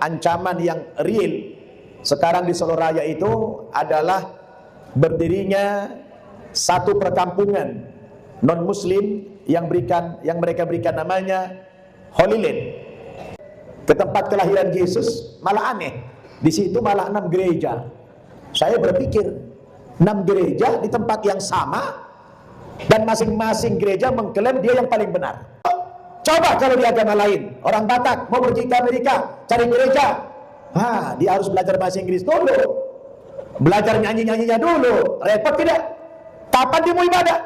ancaman yang real sekarang di Solo Raya itu adalah berdirinya satu perkampungan non muslim yang mereka berikan namanya Holy Land. Ke tempat kelahiran Yesus malah aneh. Di situ malah 6 gereja. Saya berpikir 6 gereja di tempat yang sama dan masing-masing gereja mengklaim dia yang paling benar. Coba kalau di agama lain, orang Batak mau pergi ke Amerika cari gereja, dia harus belajar bahasa Inggris dulu, belajar nyanyi-nyanyinya dulu. Repot tidak? Kapan dia mau ibadah?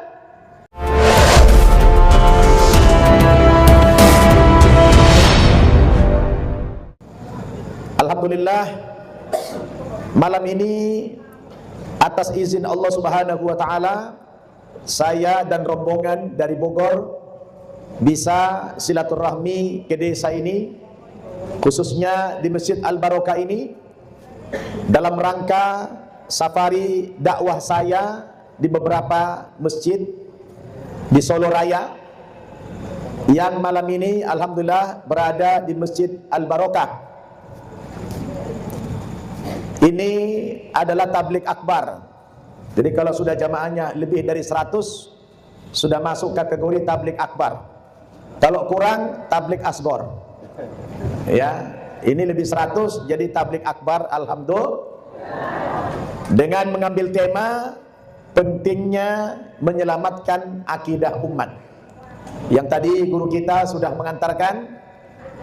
Alhamdulillah, malam ini atas izin Allah Subhanahu wa taala, saya dan rombongan dari Bogor bisa silaturahmi ke desa ini, khususnya di Masjid Al-Barokah ini, dalam rangka safari dakwah saya di beberapa masjid di Solo Raya, yang malam ini alhamdulillah berada di Masjid Al-Barokah. Ini adalah tablik akbar. Jadi kalau sudah jamaahnya lebih dari 100, sudah masuk kategori tablik akbar. Kalau kurang, tablik asgor. Ya, ini lebih 100 jadi tablik akbar, alhamdulillah. Dengan mengambil tema pentingnya menyelamatkan akidah umat. Yang tadi guru kita sudah mengantarkan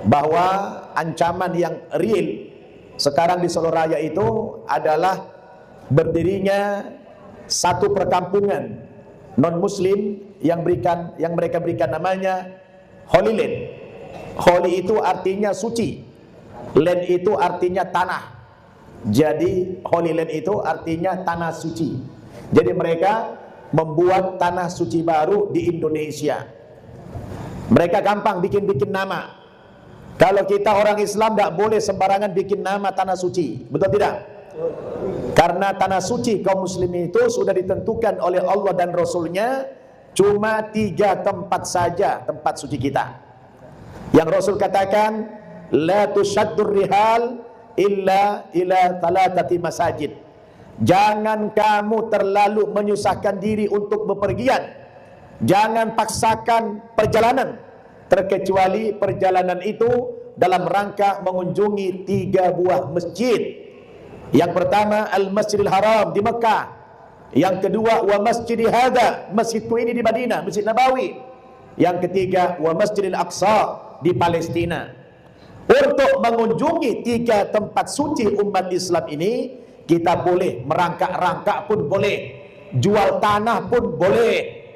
bahwa ancaman yang real sekarang di Solo Raya itu adalah berdirinya satu perkampungan non muslim yang mereka berikan namanya Holy Land. Holy itu artinya suci, land itu artinya tanah. Jadi Holy Land itu artinya tanah suci. Jadi mereka membuat tanah suci baru di Indonesia. Mereka gampang bikin nama. Kalau kita orang Islam tidak boleh sembarangan bikin nama tanah suci, betul tidak? Karena tanah suci kaum muslimin itu sudah ditentukan oleh Allah dan Rasulnya, cuma 3 tempat saja tempat suci kita. Yang Rasul katakan, la tushaddur rihal illa ila thalathati masajid. Jangan kamu terlalu menyusahkan diri untuk bepergian. Jangan paksakan perjalanan, terkecuali perjalanan itu dalam rangka mengunjungi 3 buah masjid. Yang pertama Al-Masjidil Haram di Mekah. Yang kedua wa Masjidi Hadza, masjidku ini di Madinah, Masjid Nabawi. Yang ketiga wa Masjidil Aqsa di Palestina. Untuk mengunjungi 3 tempat suci umat Islam ini, kita boleh merangkak-rangkak pun boleh, jual tanah pun boleh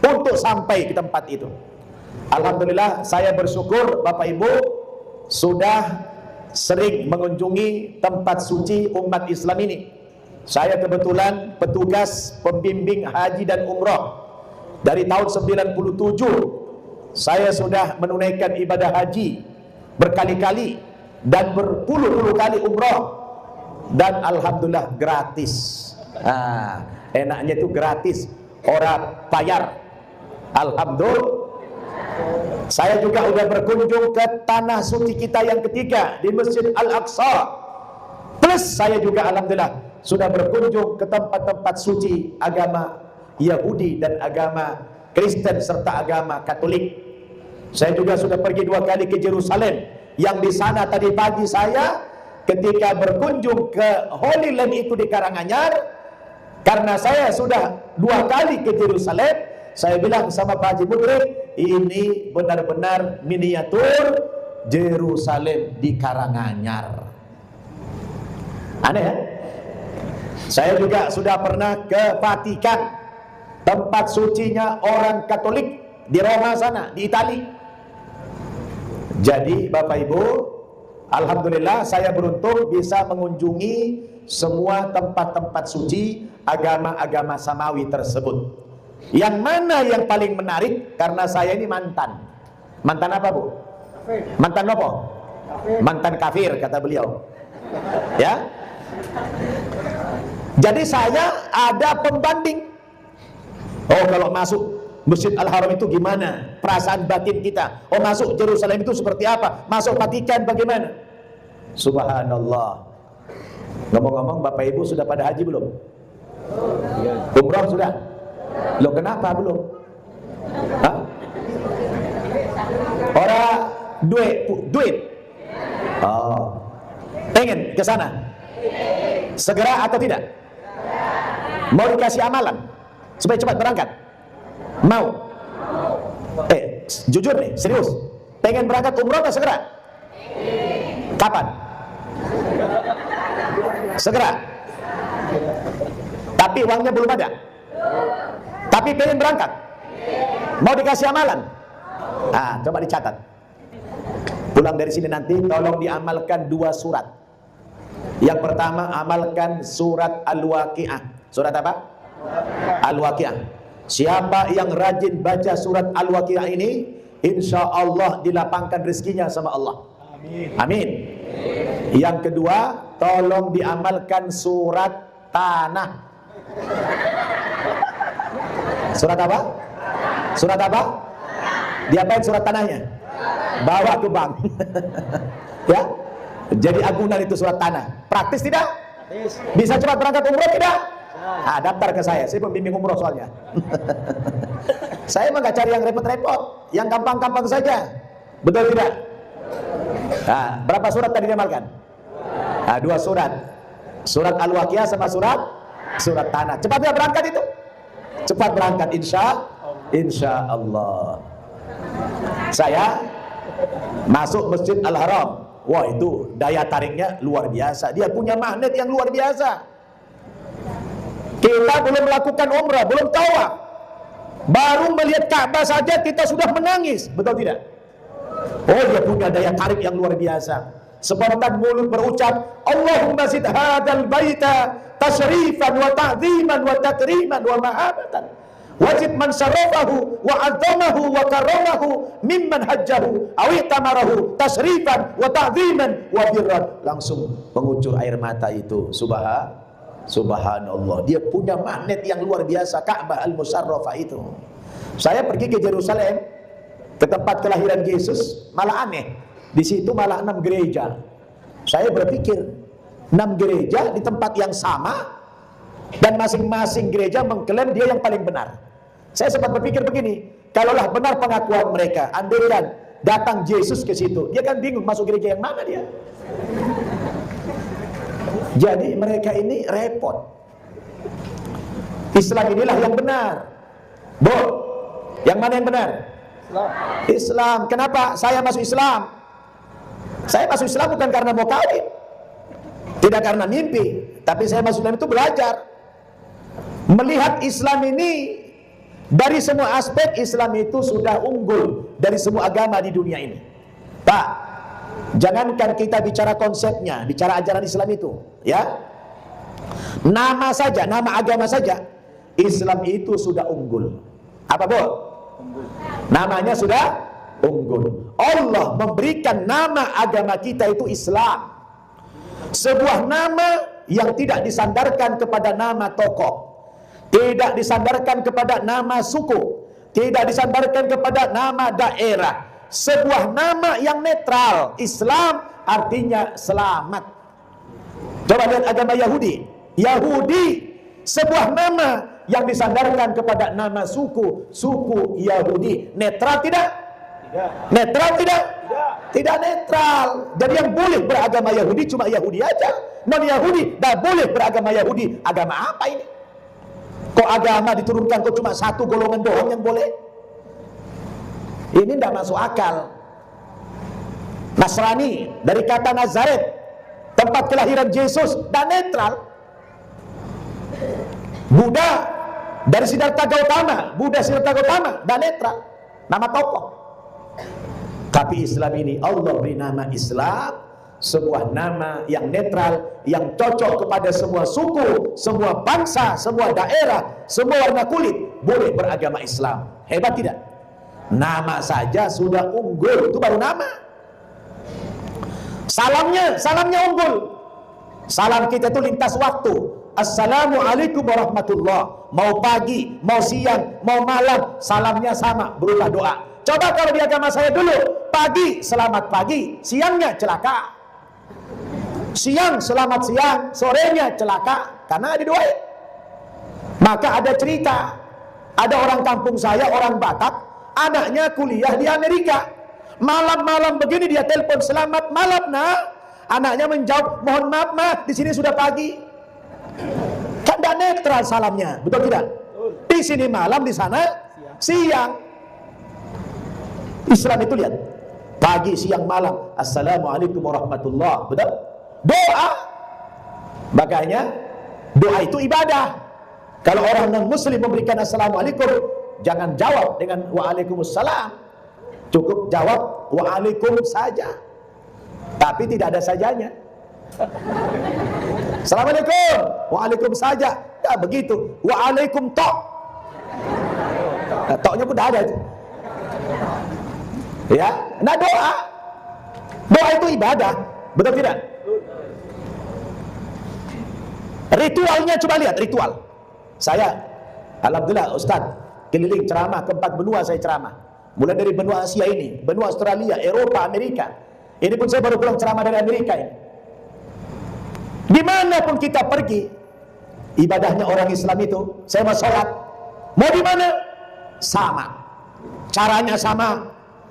untuk sampai ke tempat itu. Alhamdulillah, saya bersyukur Bapak Ibu sudah sering mengunjungi tempat suci umat Islam ini. Saya kebetulan petugas pembimbing haji dan umrah. Dari tahun 97 saya sudah menunaikan ibadah haji berkali-kali dan berpuluh-puluh kali umrah, dan alhamdulillah gratis. Enaknya itu gratis, orang bayar. Alhamdulillah. Saya juga sudah berkunjung ke tanah suci kita yang ketiga di Masjid Al-Aqsa. Plus saya juga alhamdulillah sudah berkunjung ke tempat-tempat suci agama Yahudi dan agama Kristen serta agama Katolik. Saya juga sudah pergi 2 kali ke Yerusalem, yang di sana tadi pagi saya ketika berkunjung ke Holy Land itu di Karanganyar, karena saya sudah 2 kali ke Yerusalem, saya bilang sama Pak Haji Mudrik, ini benar-benar miniatur Yerusalem di Karanganyar. Aneh ya? Saya juga sudah pernah ke Vatikan, tempat sucinya orang Katolik di Roma sana, di Italia. Jadi Bapak Ibu, alhamdulillah saya beruntung bisa mengunjungi semua tempat-tempat suci agama-agama samawi tersebut. Yang mana yang paling menarik, karena saya ini mantan apa Bu? Mantan apa? Mantan kafir kata beliau. Ya. Jadi saya ada pembanding. Oh, kalau masuk Masjid Al-Haram itu gimana perasaan batin kita? Oh, masuk Yerusalem itu seperti apa? Masuk Vatikan bagaimana? Subhanallah. Ngomong-ngomong, Bapak Ibu sudah pada haji belum? Umrah sudah? Loh, kenapa belum? Hah? Orang duit. Oh. Pengen ke sana? Segera atau tidak? Mau dikasih amalan supaya cepat berangkat? Mau? Jujur nih, serius. Pengen berangkat umroh atau segera? Kapan? Segera. Tapi uangnya belum ada. Tapi pengen berangkat. Mau dikasih amalan? Nah, coba dicatat. Pulang dari sini nanti tolong diamalkan 2 surat. Yang pertama, amalkan surat Al-Waqi'ah. Surat apa? Al-Waqi'ah. Siapa yang rajin baca surat Al-Waqi'ah ini, insya Allah dilapangkan rezekinya sama Allah. Amin. Yang kedua, tolong diamalkan surat Tanah. Surat apa? Surat apa? Diapain surat Tanahnya? Bawa ke bank. Ya, jadi agunan itu surat Tanah. Praktis tidak? Bisa cepat berangkat umroh tidak? Ah, daftar ke saya pembimbing umroh soalnya. Saya mah nggak cari yang repot-repot, yang gampang-gampang saja. Betul tidak? Nah, berapa surat tadi diamalkan? Nah, 2 surat. Surat Al-Waqi'ah sama surat Tanah. Cepat ya berangkat itu. Cepat berangkat insya Allah. Saya masuk Masjid Al-Haram. Wah, itu daya tariknya luar biasa. Dia punya magnet yang luar biasa. Kita belum melakukan umrah, belum tawaf, baru melihat Ka'bah saja kita sudah menangis. Betul tidak? Oh, dia punya daya tarik yang luar biasa. Spontan mulut berucap, Allahumma zid hadzal baita tasyrifan wa ta'ziman wa takriman wa mahabatan. Wajib man syarafahu wa azamahu wa karamahu mimman hajjahu awi tamarahu tasrifan wa ta'ziman wa birran. Langsung mengucur air mata itu. Subhanallah. Dia punya magnet yang luar biasa, Ka'bah Al-Musyarrafah itu. Saya pergi ke Yerusalem, ke tempat kelahiran Yesus, malah aneh. Di situ malah 6 gereja. Saya berpikir 6 gereja di tempat yang sama, dan masing-masing gereja mengklaim dia yang paling benar. Saya sempat berpikir begini, kalaulah benar pengakuan mereka, andaikan datang Yesus ke situ, dia kan bingung masuk gereja yang mana dia. Jadi mereka ini repot. Islam inilah yang benar. Bu, yang mana yang benar? Islam. Kenapa saya masuk Islam? Saya masuk Islam bukan karena mau kawin, tidak karena mimpi, tapi saya masuk Islam itu belajar. Melihat Islam ini dari semua aspek, Islam itu sudah unggul dari semua agama di dunia ini. Pak, jangankan kita bicara konsepnya, bicara ajaran Islam itu, ya. Nama saja, nama agama saja, Islam itu sudah unggul. Apa, Bu? Namanya sudah unggul. Allah memberikan nama agama kita itu Islam. Sebuah nama yang tidak disandarkan kepada nama tokoh, tidak disandarkan kepada nama suku, tidak disandarkan kepada nama daerah. Sebuah nama yang netral. Islam artinya selamat. Coba lihat agama Yahudi. Yahudi sebuah nama yang disandarkan kepada nama suku, suku Yahudi. Netral tidak? Tidak. Netral tidak? Tidak. Tidak netral. Jadi yang boleh beragama Yahudi cuma Yahudi aja. Non Yahudi tidak boleh beragama Yahudi. Agama apa ini? Kok agama diturunkan kok cuma satu golongan doang yang boleh? Ini tidak masuk akal. Nasrani dari kata Nazaret, tempat kelahiran Yesus, dan netral. Buddha dari Siddhartha Gautama, Buddha Siddhartha Gautama, dan netral. Nama tokoh. Tapi Islam ini Allah beri nama Islam, sebuah nama yang netral, yang cocok kepada semua suku, semua bangsa, semua daerah, semua warna kulit boleh beragama Islam. Hebat tidak? Nama saja sudah unggul, itu baru nama. Salamnya unggul. Salam kita itu lintas waktu. Assalamualaikum warahmatullah. Mau pagi, mau siang, mau malam, salamnya sama, berupa doa. Coba kalau di agama saya dulu, pagi selamat pagi, siangnya celaka. Siang selamat siang, sorenya celaka karena ada duit. Maka ada cerita, ada orang kampung saya, orang Batak, anaknya kuliah di Amerika. Malam-malam begini dia telepon, selamat malam nak. Anaknya menjawab, mohon maaf ma, di sini sudah pagi. Kan tidak netral salamnya, betul tidak? Di sini malam, di sana siang. Islam itu lihat, pagi, siang, malam. Assalamualaikum warahmatullah. Betul? Doa. Makanya doa itu ibadah. Kalau orang non-muslim memberikan assalamualaikum, jangan jawab dengan waalaikumsalam. Cukup jawab waalaikum saja. Tapi tidak ada sajanya. Assalamualaikum, waalaikum saja. Ya begitu. Waalaikum tok. Nah, toknya pun tidak ada itu. Ya, nah doa. Doa itu ibadah. Betul tidak? Ritualnya coba lihat, ritual. Saya, alhamdulillah Ustaz, keliling ceramah ke 4 benua saya ceramah. Mulai dari benua Asia ini, benua Australia, Eropa, Amerika. Ini pun saya baru pulang ceramah dari Amerika ini. Dimanapun kita pergi, ibadahnya orang Islam itu, saya mau sholat, mau di mana? Sama. Caranya sama,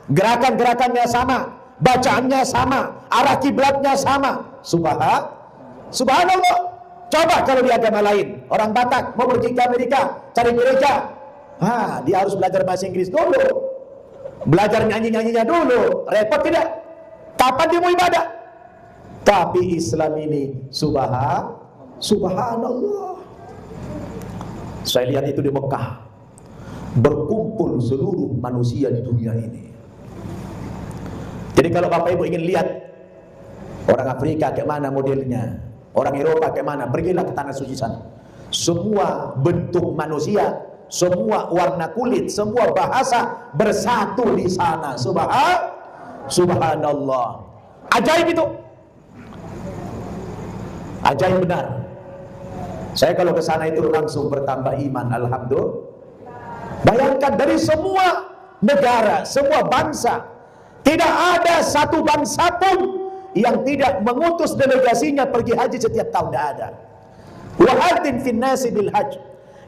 gerakan-gerakannya sama, bacaannya sama, arah kiblatnya sama. Subhanallah. Coba kalau di agama lain, orang Batak mau pergi ke Amerika, cari gereja, dia harus belajar bahasa Inggris dulu, belajar nyanyi-nyanyinya dulu, repot tidak? Kapan dia mau ibadah? Tapi Islam ini subhanallah. Saya lihat itu di Mekah, berkumpul seluruh manusia di dunia ini. Jadi kalau Bapak Ibu ingin lihat orang Afrika kayak mana modelnya, orang Eropa kayak mana, pergilah ke tanah suci sana. Semua bentuk manusia, semua warna kulit, semua bahasa bersatu di sana. Subhanallah. Ajaib itu. Ajaib benar. Saya kalau ke sana itu langsung bertambah iman, alhamdulillah. Bayangkan dari semua negara, semua bangsa, tidak ada satu bangsa pun yang tidak mengutus delegasinya pergi haji setiap tahun, tidak ada. Wa adzin fin nasi bil hajj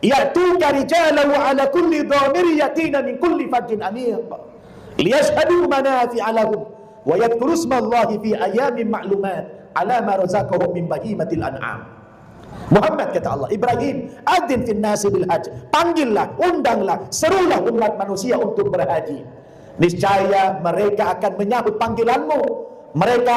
ya'tuka rijalan wa 'ala kulli dhamir yatina min kulli fajjin amiq liyashhadu manafi'a lahum wa yadhkuru ismallahi fi ayyamin ma'lumat 'ala ma razaqahum min bahimatil an'am. Muhammad kata Allah, Ibrahim, adzin fin nasi bil hajj, panggillah, undanglah, serulah umat manusia untuk berhaji. Niscaya mereka akan menyambut panggilanmu. Mereka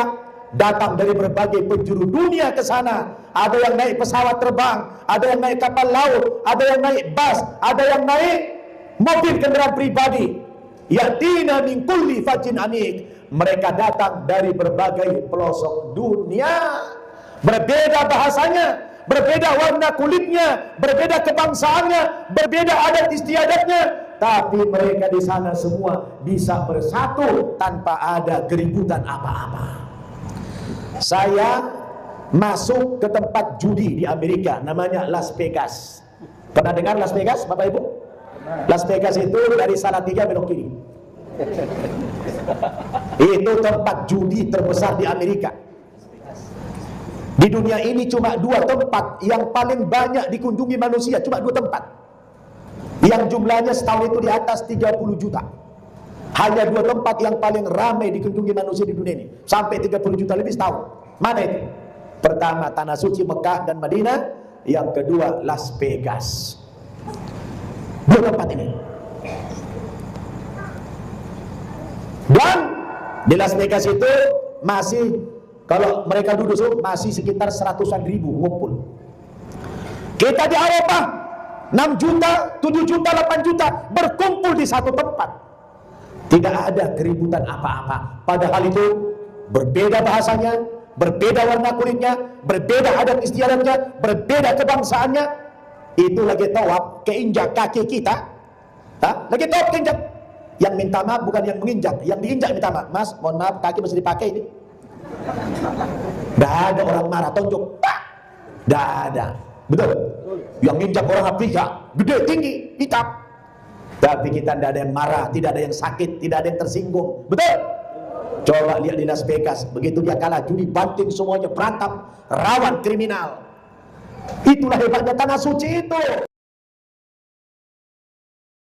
datang dari berbagai penjuru dunia ke sana. Ada yang naik pesawat terbang, ada yang naik kapal laut, ada yang naik bus, ada yang naik mobil kendaraan pribadi. Yatina min kulli fajin anik. Mereka datang dari berbagai pelosok dunia. Berbeda bahasanya, berbeda warna kulitnya, berbeda kebangsaannya, berbeda adat istiadatnya. Tapi mereka di sana semua bisa bersatu tanpa ada keributan apa-apa. Saya masuk ke tempat judi di Amerika, namanya Las Vegas. Pernah dengar Las Vegas, Bapak Ibu? Las Vegas itu dari Salatiga belok kiri. Itu tempat judi terbesar di Amerika. Di dunia ini cuma 2 tempat yang paling banyak dikunjungi manusia, cuma 2 tempat. Yang jumlahnya setahun itu di atas 30 juta. Hanya 2 tempat yang paling ramai dikunjungi manusia di dunia ini, sampai 30 juta lebih setahun. Mana itu? Pertama Tanah Suci Mekah dan Madinah, yang kedua Las Vegas. 2 tempat ini. Dan di Las Vegas itu masih, kalau mereka duduk masih sekitar 100-an ribu ngumpul. Kita di Eropa 6 juta, 7 juta, 8 juta berkumpul di satu tempat. Tidak ada keributan apa-apa. Padahal itu berbeda bahasanya, berbeda warna kulitnya, berbeda adat istiadatnya, berbeda kebangsaannya. Itu lagi tawaf, keinjak kaki kita. Lagi tawaf keinjak. Yang minta maaf bukan yang menginjak, yang diinjak minta maaf. Mas, mohon maaf, kaki masih dipakai ini. Tidak ada orang marah, tonjok. Tidak ada. Betul? Yang nginjak orang Afrika, gede, tinggi, hitam. Tapi kita tidak ada yang marah, tidak ada yang sakit, tidak ada yang tersinggung. Betul? Coba lihat di Las Vegas, begitu dia kalah judi banting semuanya berantem, rawan kriminal. Itulah hebatnya tanah suci itu.